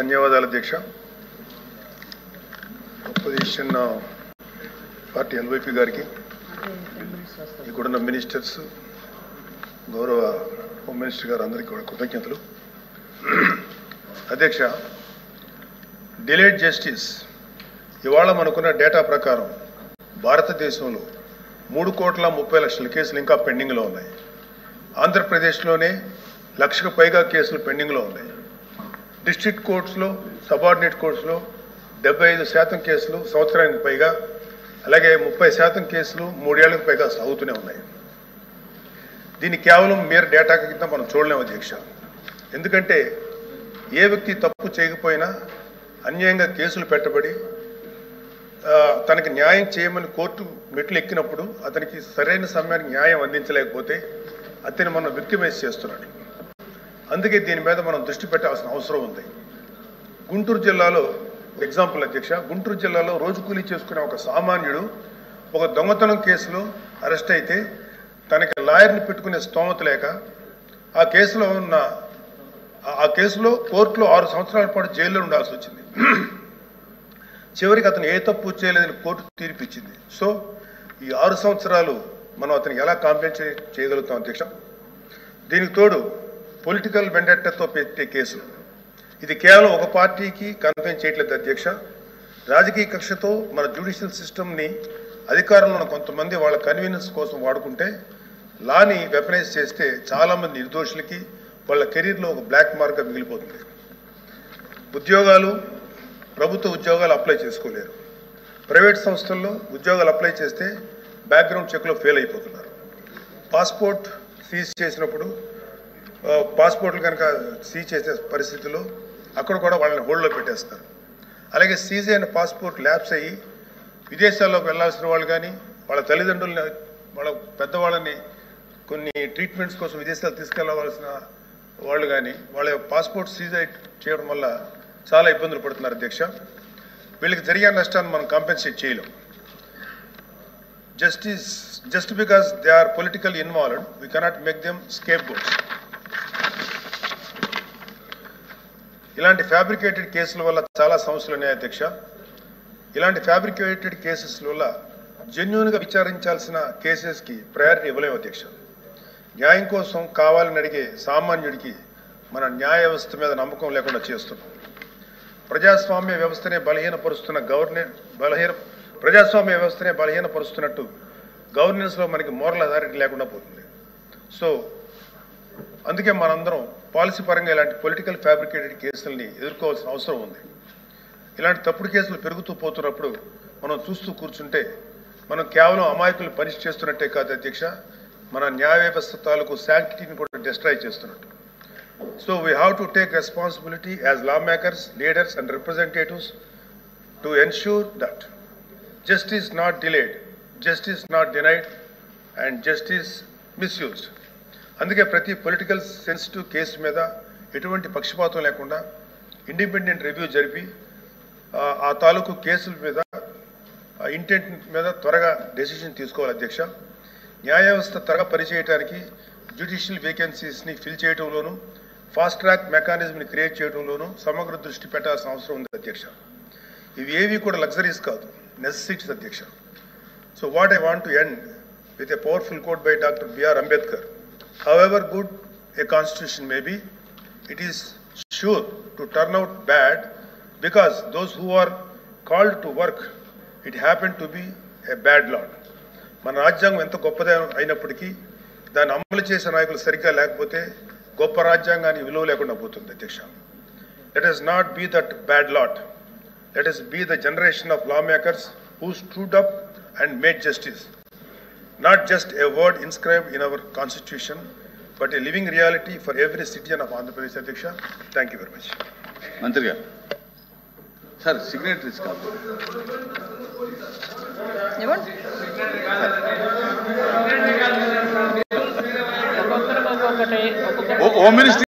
ధన్యవాదాలు అధ్యక్ష. Opposition party ఎల్వైపీ గారికి, ఇక్కడున్న మినిస్టర్స్, గౌరవ హోమ్ మినిస్టర్ గారు అందరికీ కూడా కృతజ్ఞతలు. అధ్యక్ష, డిలేడ్ జస్టిస్ ఇవాళ మనకున్న డేటా ప్రకారం భారతదేశంలో 3,30,00,000 కేసులు ఇంకా పెండింగ్లో ఉన్నాయి. ఆంధ్రప్రదేశ్లోనే 1,00,000కు పైగా కేసులు పెండింగ్లో ఉన్నాయి. డిస్ట్రిక్ట్ కోర్ట్స్లో, సబార్డినేట్ కోర్ట్స్లో 75% కేసులు సంవత్సరానికి పైగా, అలాగే 30% కేసులు 3 ఏళ్లకు పైగా సాగుతూనే ఉన్నాయి. దీన్ని కేవలం mere డేటా కింద మనం చూడలేము అధ్యక్ష. ఎందుకంటే ఏ వ్యక్తి తప్పు చేయకపోయినా అన్యాయంగా కేసులు పెట్టబడి తనకి న్యాయం చేయమని కోర్టు మెట్లు ఎక్కినప్పుడు అతనికి సరైన సమయానికి న్యాయం అందించలేకపోతే అతన్ని మనం విక్టిమైజ్ చేస్తున్నాడు. అందుకే దీని మీద మనం దృష్టి పెట్టాల్సిన అవసరం ఉంది. గుంటూరు జిల్లాలో ఎగ్జాంపుల్ అధ్యక్ష, గుంటూరు జిల్లాలో రోజు కూలీ చేసుకునే ఒక సామాన్యుడు ఒక దొంగతనం కేసులో అరెస్ట్ అయితే తనకి లాయర్ని పెట్టుకునే స్తోమత లేక ఆ కేసులో కోర్టులో 6 సంవత్సరాల పాటు జైల్లో ఉండాల్సి వచ్చింది. చివరికి అతను ఏ తప్పు చేయలేదని కోర్టు తీర్పు ఇచ్చింది. సో ఈ 6 సంవత్సరాలు మనం అతనికి ఎలా కాంపెన్సేట్ చేయగలుగుతాం అధ్యక్ష? దీనికి తోడు పొలిటికల్ వెండెట్టాతో పెట్టే కేసులు, ఇది కేవలం ఒక పార్టీకి కన్ఫైన్ చేయట్లేదు అధ్యక్ష. రాజకీయ కక్షతో మన జ్యుడిషియల్ సిస్టమ్ని అధికారంలో ఉన్న కొంతమంది వాళ్ళ కన్వీనియన్స్ కోసం వాడుకుంటే లాని వెపనైజ్ చేస్తే చాలామంది నిర్దోషులకి వాళ్ళ కెరీర్లో ఒక బ్లాక్ మార్క్గా మిగిలిపోతుంది. ప్రభుత్వ ఉద్యోగాలు అప్లై చేసుకోలేరు. ప్రైవేట్ సంస్థల్లో ఉద్యోగాలు అప్లై చేస్తే బ్యాక్గ్రౌండ్ చెక్లో ఫెయిల్ అయిపోతున్నారు. పాస్పోర్ట్ సీజ్ చేసినప్పుడు పాస్పోర్ట్లు కనుక సీజ్ చేసే పరిస్థితుల్లో అక్కడ కూడా వాళ్ళని హోల్డ్లో పెట్టేస్తారు. అలాగే సీజ్ అయిన పాస్పోర్ట్ ల్యాప్స్ అయ్యి విదేశాల్లోకి వెళ్లాల్సిన వాళ్ళు కానీ, వాళ్ళ తల్లిదండ్రులని, వాళ్ళ పెద్దవాళ్ళని కొన్ని ట్రీట్మెంట్స్ కోసం విదేశాలు తీసుకెళ్లవలసిన వాళ్ళు కానీ వాళ్ళ పాస్పోర్ట్ సీజ్ చేయడం వల్ల చాలా ఇబ్బందులు పడుతున్నారు అధ్యక్ష. వీళ్ళకి జరిగే నష్టాన్ని మనం కాంపెన్సేట్ చేయలేం. Just because they are political involved we cannot make them scapegoats. ఇలాంటి ఫ్యాబ్రికేటెడ్ కేసుల వల్ల చాలా సమస్యలు ఉన్నాయి అధ్యక్ష. ఇలాంటి ఫ్యాబ్రికేటెడ్ కేసెస్ వల్ల జెన్యూన్గా విచారించాల్సిన కేసెస్కి ప్రయారిటీ ఇవ్వలేము అధ్యక్ష. న్యాయం కోసం కావాలని అడిగే సామాన్యుడికి మన న్యాయ వ్యవస్థ మీద నమ్మకం లేకుండా చేస్తున్నాం. ప్రజాస్వామ్య వ్యవస్థనే బలహీనపరుస్తున్నట్టు గవర్నెన్స్లో మనకి మోరల్ అథారిటీ లేకుండా పోతుంది. సో అందుకే మనందరం పాలసీ పరంగా ఇలాంటి పొలిటికల్ ఫ్యాబ్రికేటెడ్ కేసుల్ని ఎదుర్కోవాల్సిన అవసరం ఉంది. ఇలాంటి తప్పుడు కేసులు పెరుగుతూ పోతున్నప్పుడు మనం చూస్తూ కూర్చుంటే మనం కేవలం అమాయకులు పనిష్ చేస్తున్నట్టే కాదు అధ్యక్ష, మన న్యాయ వ్యవస్థ తాలూకు శాంక్టిటీని కూడా డిస్ట్రాయ్ చేస్తున్నట్టు. So we have to take responsibility as lawmakers, leaders and representatives to ensure that justice not delayed, justice not denied and justice misused. అందుకే ప్రతి పొలిటికల్ సెన్సిటివ్ కేసు మీద ఎటువంటి పక్షపాతం లేకుండా ఇండిపెండెంట్ రివ్యూ జరిపి ఆ తాలూకు కేసుల మీద ఇంటెంట్ మీద త్వరగా డెసిషన్ తీసుకోవాలి అధ్యక్ష. న్యాయ వ్యవస్థ త్వరగా పనిచేయడానికి జ్యుడిషియల్ వేకెన్సీస్ని ఫిల్ చేయడంలోనూ ఫాస్ట్ ట్రాక్ మెకానిజంని క్రియేట్ చేయడంలోనూ సమగ్ర దృష్టి పెట్టాల్సిన అవసరం ఉంది అధ్యక్ష. ఇవి ఏవి కూడా లగ్జరీస్ కాదు, నెసెసిటీస్ అధ్యక్ష. So what I want to end with a powerful coat by doctor B.R. Ambedkar. However good a constitution may be, it is sure to turn out bad because those who are called to work it happened to be a bad law. మన రాజ్యాంగం ఎంత గొప్పదే అయినప్పటికీ దాన్ని అమలు చేసే నాయకులు సరిగ్గా లేకపోతే గొప్ప రాజ్యాంగానికి విలువ లేకుండా పోతుంది అధ్యక్ష. Let us not be that bad lot. Let us be the generation of lawmakers who stood up and made justice. Not just a word inscribed in our constitution, but a living reality for every citizen of Andhra Pradesh అధ్యక్ష. Thank you very much. మంత్రి గారు sir signatories కాదు. Home minister